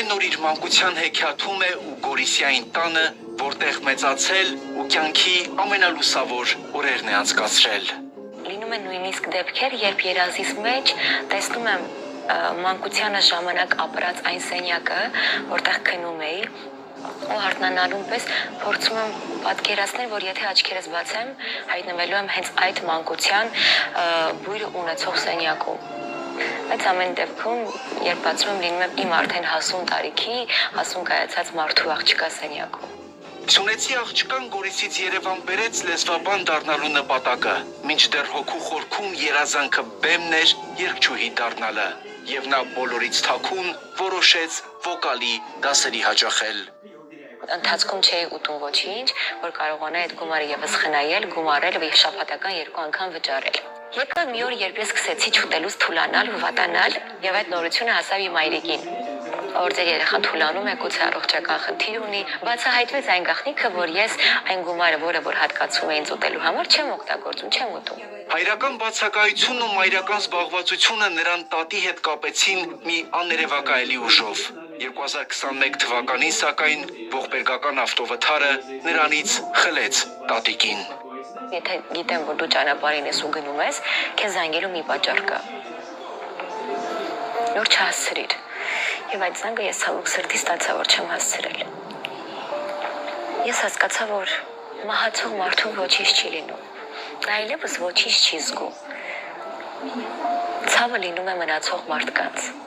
ամեն օր իր մանկության հեքիաթում է ու Գորիսյային տանը, որտեղ մեծացել ու կյանքի ամենալուսավոր օրերն է անցկացրել։ Լինում են նույնիսկ դեպքեր, երբ երազիս մեջ տեսնում եմ մանկությանը ժամանակ ապրած այն սենյակը, որտեղ քնում էի, ու հարթնանալուն պես փորձում եմ պատկերացնել, որ եթե աչքերս բացեմ, հայտնվելու եմ հենց այդ մանկության բույրը ունեցող սենյակում։ Այդ ամեն դեպքում, երբ բացում եմ, լինում եմ իմ արդեն հասուն տարիքի, հասուն կայացած մարդու աղջկա սենյակում։ Սյունեցի աղջկան Գորիսից Երևան բերեց լեզվաբան դառնալու նպատակը, մինչդեռ հոգու խորքում երազանքը բեմն էր երգչուհի դառնալը, եւ նա բոլորից թաքուն որոշեց վոկալի դասերի հաճախել։ Ընթացքում չէի ուտում ոչինչ, որ կարողանա այդ գումարը եւս խնայել, գումարել եւ շաբաթական 2 անգամ վճարել։ Եկավ մի օր, երբ ես սկսեցի չուտելուց թուլանալ ու վատանալ, եւ այդ նորությունը հասավ իմ մայրիկին։ Որ ձեր երեխան թուլանում է, գուցե առողջական խնդիր ունի, բացահայտվեց այն գաղտնիքը, որ ես այն գումարը, որ հատկացում էին ուտելու համար, չեմ օգտագործում, չեմ ուտում։ Հայրական բացակայությունն ու մայրական զբաղվածությունը նրան տատի հետ կապեցին մի աներևակայելի ուժով։ 2021 թվականին, սակայն, ողբերգական ավտովթարը նրանից խլեց տատիկին։ Եթե գիտեմ, որ դու ճանապարհին ես ու գնում ես, քեզ զանգելու մի պատճառ կա։ Նոր չհասցրիր։ Եվ այդ զանգը ես ցավոք սրտի ստացա, որ չեմ հասցրել։ Ես հասկացա, որ մահացող մարդուն ոչինչ չի լինում։ Նա այլևս ոչինչ չի զգում։ Ցավը լինում է մնացող մարդկանց։